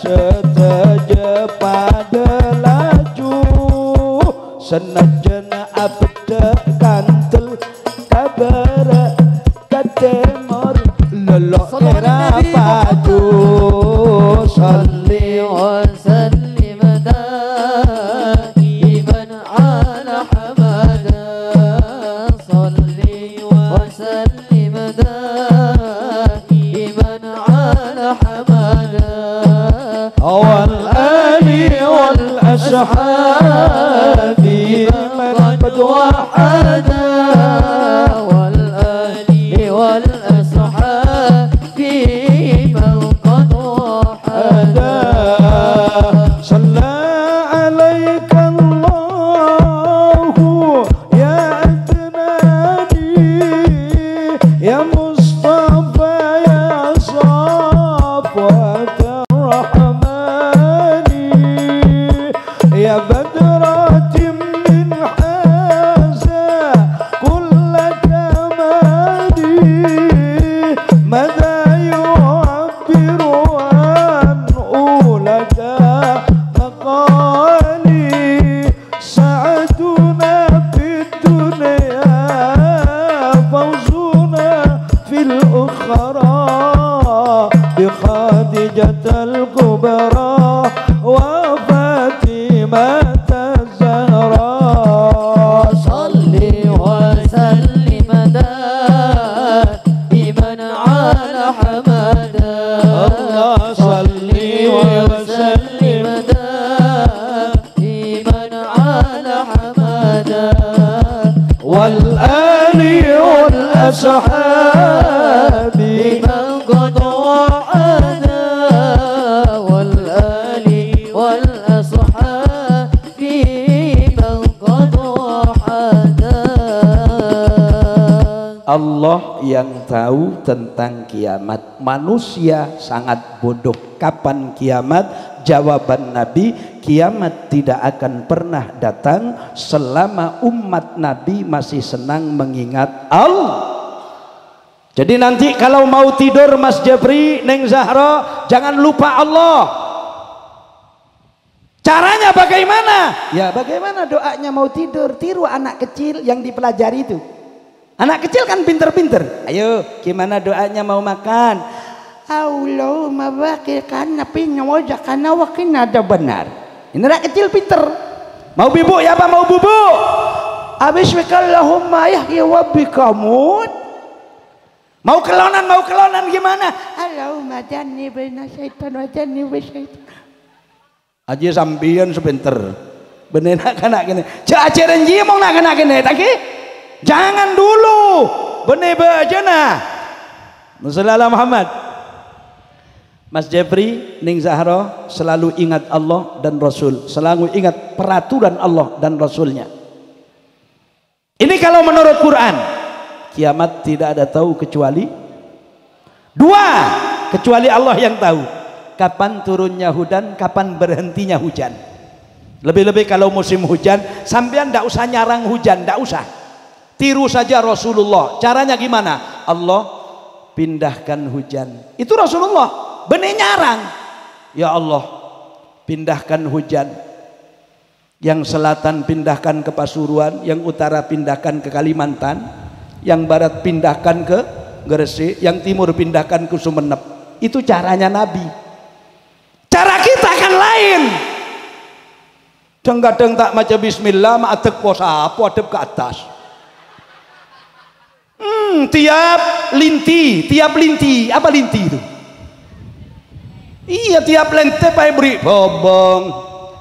seteja pada laju senajan abda kantel kabar katemor lelok era padu صلي وسلم دائما على حمدا صلي وسلم دائما على حمدا والآل والأصحاب من قد وحدا والآل والأصحاب من قد وحدا صلى عليك الله يا عدناني يا مصطفى يا صفوة الرحمن يا بدرة من حازة كل كمالي ماذا يعبر عن أولك مقالي سعدنا في الدنيا فوزنا في الأخرى بخادجة الكبرى وفاطمة الزهراء صلي وسلم دائما على حمدا الله صلي وسلم دائما على حمدا والآل والأصحاب من قد وعدا والآل والأصحاب من قد وحدا Allah yang tahu tentang kiamat. Manusia sangat bodoh. Kapan kiamat? Jawaban Nabi, kiamat tidak akan pernah datang selama umat Nabi masih senang mengingat Allah. Jadi nanti kalau mau tidur Mas Jabri, Neng Zahra, jangan lupa Allah. Caranya bagaimana? Ya bagaimana doanya mau tidur? Tiru anak kecil yang dipelajari itu. Anak kecil kan pinter-pinter. Ayo, gimana doanya mau makan? Allahumma baqikan nabi nyawajak wakin ada benar. Ini anak kecil pinter. Mau bubuk ya apa mau bubuk? Abis Allahumma yahya wabikamut. Mau kelonan gimana? Allahumma jannibna syaitan wa jannib syaitan. Aja sampeyan sebentar. Bener nak kene. Ja ajaran ji mau nak kena kene taki? Jangan dulu. Bener bejana. Musalla Muhammad. Mas Jeffrey, Ning Zahra selalu ingat Allah dan Rasul, selalu ingat peraturan Allah dan Rasulnya. Ini kalau menurut Quran, kiamat tidak ada tahu kecuali dua, kecuali Allah yang tahu. Kapan turunnya hujan, kapan berhentinya hujan. Lebih-lebih kalau musim hujan, sampean tidak usah nyarang hujan, tidak usah. Tiru saja Rasulullah. Caranya gimana? Allah pindahkan hujan. Itu Rasulullah. Benih nyarang. Ya Allah, pindahkan hujan. Yang selatan pindahkan ke Pasuruan, yang utara pindahkan ke Kalimantan, yang barat pindahkan ke Gresik, yang timur pindahkan ke Sumeneb. Itu caranya Nabi. Cara kita kan lain. Kadang tak maca bismillah, ma'adek posa, adep ke atas. Tiap linti, apa linti itu? Iya, tiap lente pae beri bobong,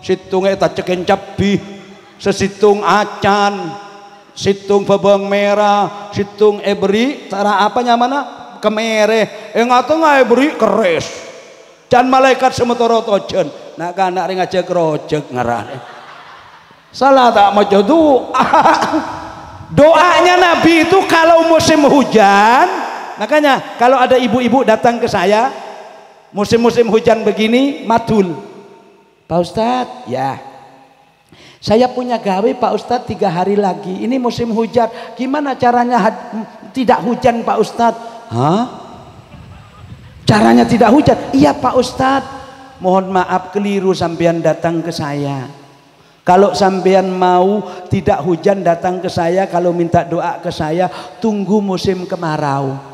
situng eta ceken cabi, sesitung acan, situng bobong merah, situng beri cara apa nyamana kemere, ngatu ngai beri keres, dan malaikat semetoro tojen, nak anak ring aja kerojek ngarane. Salah tak mau jodoh. Doanya Nabi itu kalau musim hujan, makanya kalau ada ibu-ibu datang ke saya musim-musim hujan begini, madul, Pak Ustadz, ya saya punya gawe Pak Ustadz 3 hari lagi, ini musim hujan, gimana caranya tidak hujan Pak Ustadz? Hah? Caranya tidak hujan? Iya Pak Ustadz, mohon maaf keliru sampean datang ke saya. Kalau sampean mau tidak hujan datang ke saya, kalau minta doa ke saya, tunggu musim kemarau.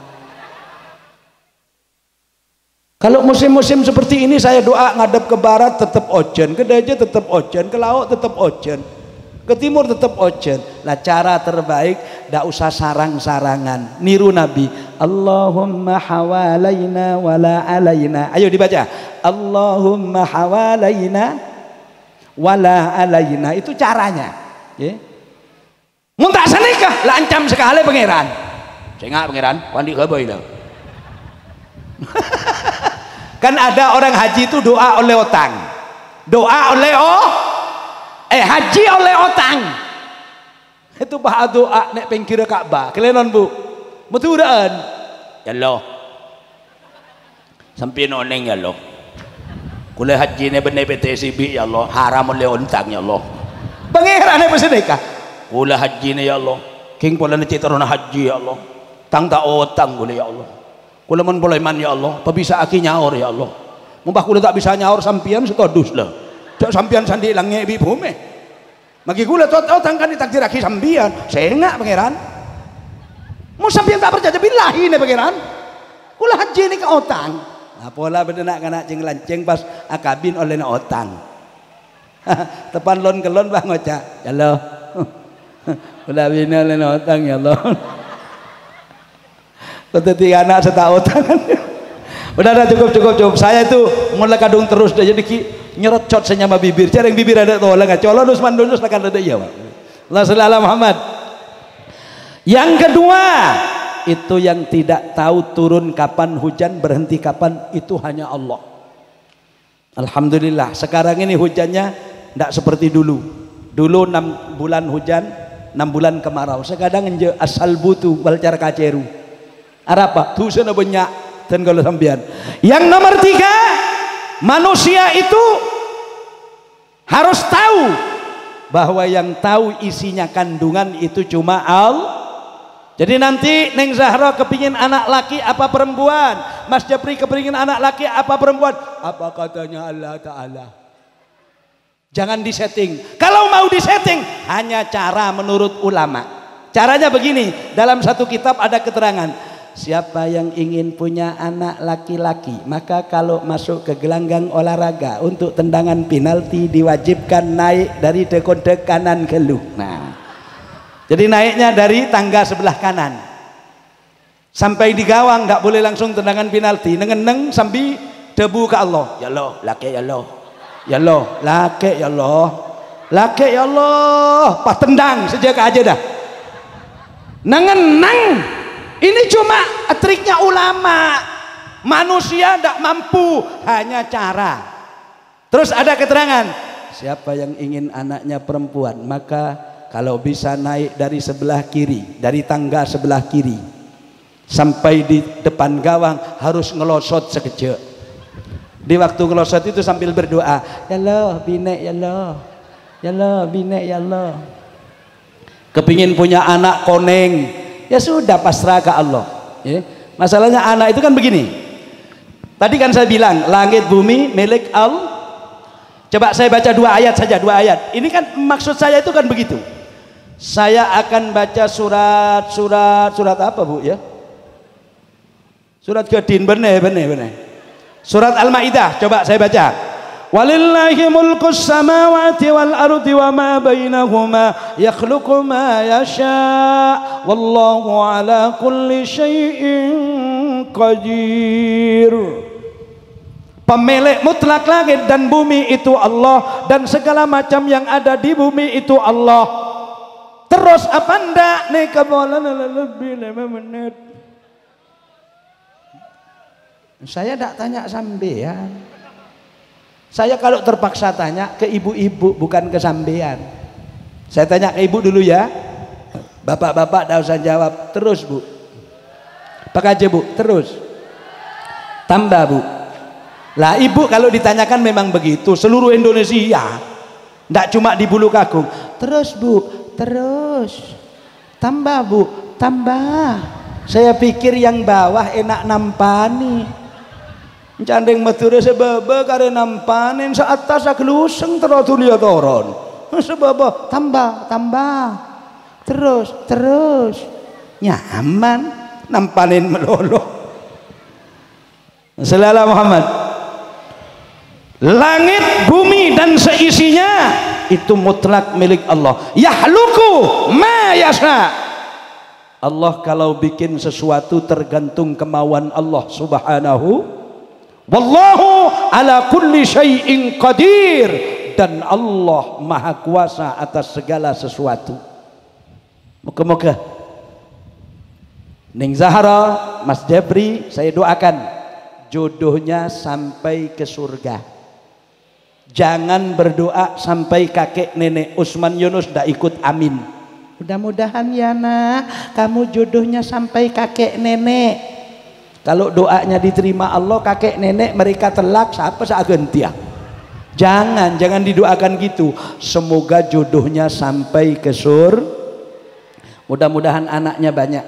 Kalau musim-musim seperti ini saya doa ngadep ke barat tetap ojen, ke daja tetap ojen, ke laut tetap ojen, ke timur tetap ojen. Lah cara terbaik ndak usah sarang-sarangan, niru Nabi. Allahumma hawalaina wala alaina. Ayo dibaca. Allahumma hawalaina wala alaina, itu caranya. Ya. Mun tak senikah lah ancam sekali pangeran. Sengak pangeran, wandi gawe lho. Kan ada orang haji itu doa oleh otang, doa oleh haji oleh otang. Itu bah doa nek pengkira Ka'bah kelenon bu beturan ya Allah sampai noneng ya Allah kule haji ne bener PTCB ya Allah haram oleh ontang ya Allah pangeran ne bersedekah kule haji ne ya Allah king pola ne citarona haji ya Allah tang tak otang kule ya Allah kula mun boleh man ya Allah, apa bisa aki nyaur ya Allah. Mumpah kula tak bisa nyaur sampian setodus lah. Cak sampian sandi langnya ibu bumi. Magi kula otang kan ditakdir aki sampian. Sengak pangeran. Mau sampian tak percaya billahi ne pangeran. Kula haji ni ke otang. Nah pola bedenak kana cing lanceng pas akabin oleh na otang. Tepan lon kelon bah ngocak. Ya Allah. Kula bina oleh na otang ya Allah. Tetapi anak setahun udah cukup saya itu mulai kadung terus jadi nyerocot senyama bibir cereng bibir ada tolong nggak colon usman dunus akan ada ya Allah sallallahu Muhammad. Yang kedua itu yang tidak tahu turun kapan hujan berhenti kapan itu hanya Allah. Alhamdulillah sekarang ini hujannya tidak seperti dulu 6 bulan hujan 6 bulan kemarau sekarang asal butuh balcar kaceru apa tuh sana banyak dan kalau sambian. Yang nomor 3 manusia itu harus tahu bahwa yang tahu isinya kandungan itu cuma Allah. Jadi nanti Neng Zahra kepingin anak laki apa perempuan, Mas Japri kepingin anak laki apa perempuan, apa katanya Allah Ta'ala. Jangan disetting. Kalau mau disetting hanya cara menurut ulama. Caranya begini, dalam satu kitab ada keterangan, siapa yang ingin punya anak laki-laki maka kalau masuk ke gelanggang olahraga untuk tendangan penalti diwajibkan naik dari dekode kanan ke lu. Nah, jadi naiknya dari tangga sebelah kanan sampai di gawang nggak boleh langsung tendangan penalti, neng sambil debu ke Allah. Ya Allah, laki ya Allah, ya Allah, laki ya Allah, laki ya Allah, pas tendang sejak aja dah. Neng. Ini cuma triknya ulama. Manusia tidak mampu, hanya cara. Terus ada keterangan, siapa yang ingin anaknya perempuan maka kalau bisa naik dari sebelah kiri, dari tangga sebelah kiri sampai di depan gawang harus ngelosot sekejap. Di waktu ngelosot itu sambil berdoa, ya Allah binek ya Allah, ya Allah binek ya Allah. Kepingin punya anak koneng, ya sudah pasrah ke Allah. Ya. Masalahnya anak itu kan begini. Tadi kan saya bilang langit bumi milik Allah. Coba saya baca 2 ayat saja, 2 ayat. Ini kan maksud saya itu kan begitu. Saya akan baca surat apa Bu ya? Surat Kedin bener. Surat Al-Maidah. Coba saya baca. Walillahi mulkus samawati wal ardi wa ma bainahuma yakhluqu ma yasha wallahu ala kulli syai'in qadir. Pemilik mutlak langit dan bumi itu Allah, dan segala macam yang ada di bumi itu Allah. Terus apa ndak nih kebolan lebih 5 menit. Saya tidak tanya sampean. Saya kalau terpaksa tanya ke ibu-ibu, bukan ke sampean. Saya tanya ke ibu dulu ya. Bapak-bapak tidak usah jawab. Terus bu. Pakai aja bu. Terus. Tambah bu. Lah ibu kalau ditanyakan memang begitu. Seluruh Indonesia. Tidak cuma di Bulukagung. Terus bu. Terus. Tambah bu. Tambah. Saya pikir yang bawah enak nampani. Candeng Madura sebab kare nampanin saat atas agluseng terus lihat orang. Sebab tambah terus nyaman nampanin melolo. Sallallahu Muhammad. Langit, bumi dan seisinya itu mutlak milik Allah. Yahluku ma yasha. Allah kalau bikin sesuatu tergantung kemauan Allah Subhanahu. Wallahu ala kulli syai'in qadir, dan Allah maha kuasa atas segala sesuatu. Moga-moga Ning Zahra, Mas Jabri, saya doakan jodohnya sampai ke surga. Jangan berdoa sampai kakek nenek. Usman Yunus tidak ikut amin. Mudah-mudahan ya nak, kamu jodohnya sampai kakek nenek. Kalau doanya diterima Allah, kakek nenek mereka telak, siapa seagentia. Jangan didoakan gitu. Semoga jodohnya sampai ke surga. Mudah-mudahan anaknya banyak.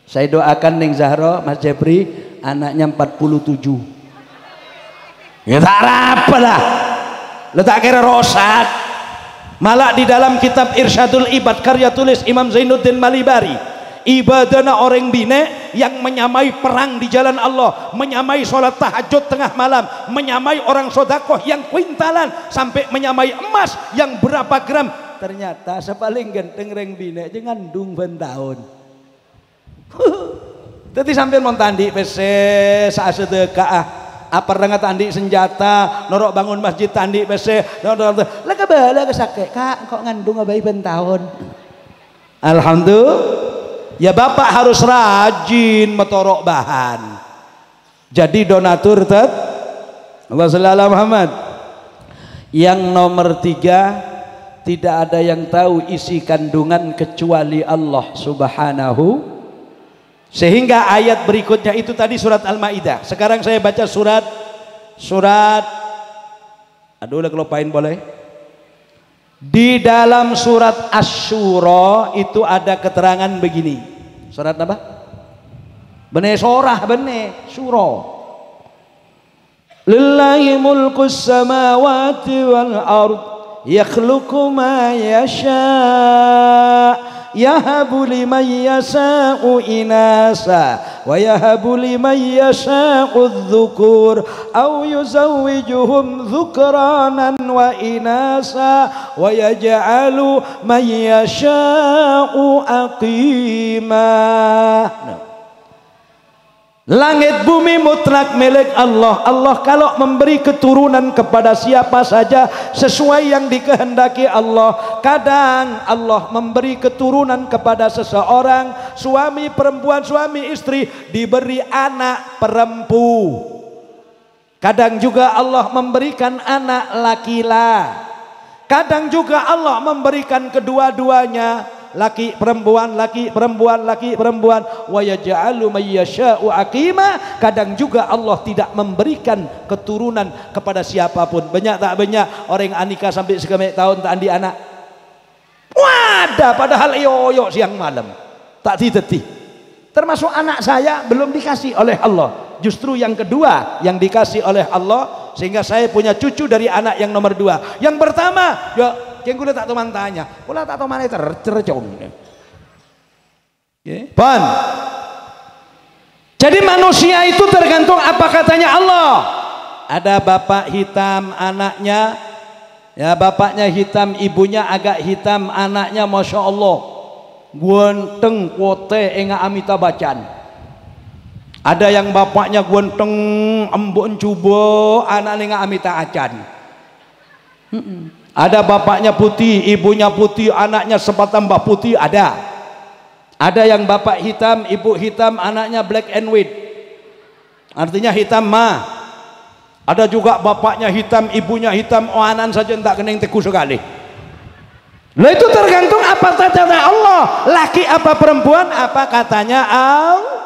Saya doakan Ning Zahra, Mas Jabri, anaknya 47. Ya tak apa lah. Letak kira rosat. Malah di dalam kitab Irsyadul Ibad karya tulis Imam Zainuddin Malibari, ibadahna orang bine yang menyamai perang di jalan Allah, menyamai sholat tahajud tengah malam, menyamai orang sodakoh yang kuintalan, sampai menyamai emas yang berapa gram. Ternyata sepaling genteng reng bine jangan dung tahun. Jadi sampai mau tandi PC saat sedekah apa dengan tandi senjata norok bangun masjid tandi PC lah kebala kesake kak kok ngandung abai tahun. Alhamdulillah. Ya bapak harus rajin metorok bahan. Jadi donatur tet. Allah sallallahu Muhammad. Yang nomor 3, tidak ada yang tahu isi kandungan kecuali Allah Subhanahu. Sehingga ayat berikutnya itu tadi surat Al-Maidah. Sekarang saya baca surat aduh lah kelupain boleh. Di dalam surat Asy-Syura itu ada keterangan begini. Surat apa? Bene sorah bene syura. Lillahi mulkus samawati wal ard yakhluqu ma yasha. Yahabu liman yasha'u inasa wa yahabu liman yasha'u adh-dhukur aw yuzawwijuhum dhukranan wa inasa wa yaj'alu man yasha'u aqima. Langit bumi mutlak milik Allah. Allah kalau memberi keturunan kepada siapa saja sesuai yang dikehendaki Allah. Kadang Allah memberi keturunan kepada seseorang, suami perempuan, suami istri, diberi anak perempuan. Kadang juga Allah memberikan anak laki-laki. Kadang juga Allah memberikan kedua-duanya, laki perempuan, laki perempuan, laki perempuan. Wa yaj'alu may yasha'u aqima. Kadang juga Allah tidak memberikan keturunan kepada siapapun. Banyak tak banyak orang anika sampai sekemek tahun tak andi anak. Wadah padahal yoyo siang malam tak diteti. Termasuk anak saya belum dikasih oleh Allah. Justru yang kedua yang dikasih oleh Allah, sehingga saya punya cucu dari anak yang nomor 2. Yang pertama ya yang gue tak teman tanya, gue tak teman tercercong. Pan. Jadi manusia itu tergantung apa katanya Allah. ada bapak hitam anaknya, ya bapaknya hitam, ibunya agak hitam, anaknya masya Allah guanteng kuote enga Amitabh Bachchan. Ada yang bapaknya guanteng embun cubo, anaknya enga Amitabh Bachchan. Ada bapaknya putih, ibunya putih, anaknya sebatang mbak putih, ada. Ada yang bapak hitam, ibu hitam, anaknya black and white. Artinya hitam mah. Ada juga bapaknya hitam, ibunya hitam, oanan saja tak kening teku sekali. Lah itu tergantung apa kata Allah, laki apa perempuan, apa katanya Allah.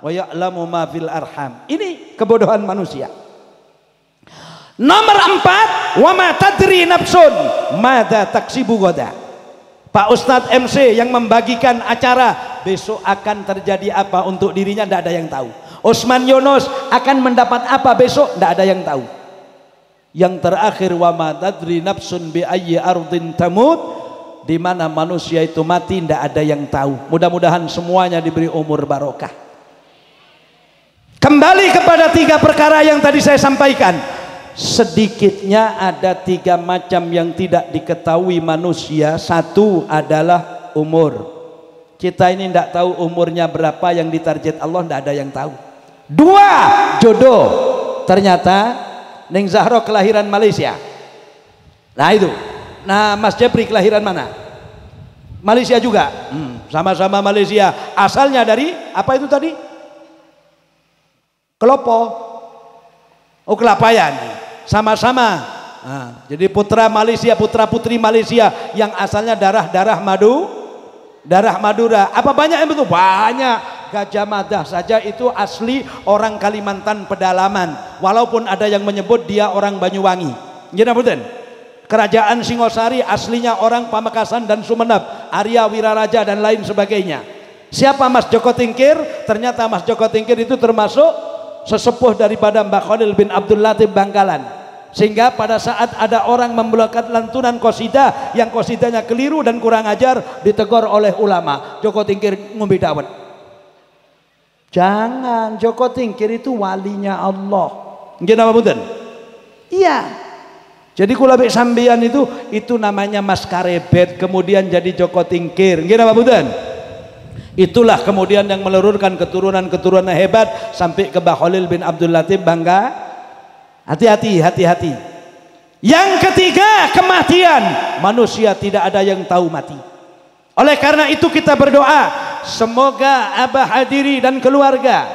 Wa ya'lamu ma fil arham. Ini kebodohan manusia. Nomor 4, wa ma tadri nafsun madza taksibu ghadan. Pak Ustadz MC yang membagikan acara, besok akan terjadi apa untuk dirinya tidak ada yang tahu. Usman Yunus akan mendapat apa besok tidak ada yang tahu. Yang terakhir, wa ma tadri nafsun bi ayyi ardin tamut, di mana manusia itu mati tidak ada yang tahu. Mudah-mudahan semuanya diberi umur barokah. Kembali kepada 3 perkara yang tadi saya sampaikan. Sedikitnya ada 3 macam yang tidak diketahui manusia. 1 adalah umur. Kita ini tidak tahu umurnya berapa, yang ditarget Allah tidak ada yang tahu. 2, jodoh. Ternyata Neng Zahro kelahiran Malaysia. Nah itu. Nah Mas Jepri kelahiran mana? Malaysia juga. Sama-sama Malaysia. Asalnya dari apa itu tadi? Kelopo. Oh, Kelapayan. Sama-sama. Nah, jadi putra Malaysia, putra putri Malaysia yang asalnya darah Madura. Apa banyak yang betul? Banyak. Gajah Mada saja itu asli orang Kalimantan pedalaman. Walaupun ada yang menyebut dia orang Banyuwangi. Gimana betul? Kerajaan Singosari aslinya orang Pamekasan dan Sumeneb, Arya Wiraraja dan lain sebagainya. Siapa Mas Joko Tingkir? Ternyata Mas Joko Tingkir itu termasuk sesepuh daripada Mbak Khalil bin Abdul Latif Bangkalan. Sehingga pada saat ada orang memblokad lantunan qasidah yang qasidahnya keliru dan kurang ajar, ditegur oleh ulama, Joko Tingkir ngombe dawet. Jangan, Joko Tingkir itu walinya Allah. Nggih napa mboten? Iya. Jadi kula bek sampeyan itu namanya Mas Karebet, kemudian jadi Joko Tingkir. Nggih napa mboten? Itulah kemudian yang melururkan keturunan-keturunan hebat sampai ke Mbah Khalil bin Abdul Latif Bangga. Hati-hati. Yang ketiga, kematian. Manusia tidak ada yang tahu mati. Oleh karena itu kita berdoa, semoga Abah Hadiri dan keluarga,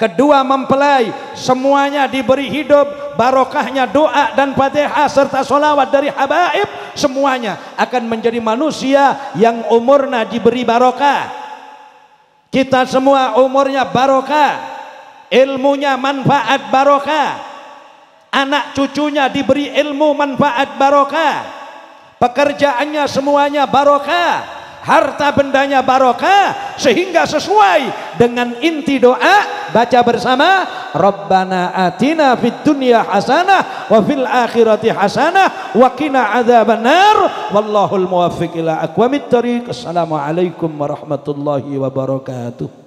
kedua mempelai, semuanya diberi hidup, barokahnya doa dan Fatihah serta sholawat dari habaib, semuanya akan menjadi manusia yang umurnya diberi barokah. Kita semua umurnya barokah, ilmunya manfaat barokah, anak cucunya diberi ilmu manfaat barokah, pekerjaannya semuanya barokah, harta bendanya barokah, sehingga sesuai dengan inti doa. Baca bersama, Rabbana atina fid dunya hasanah wa fil akhirati hasanah wa qina adzabannar wallahul muwaffiq ila aqwamit thoriq. Assalamualaikum warahmatullahi wabarakatuh.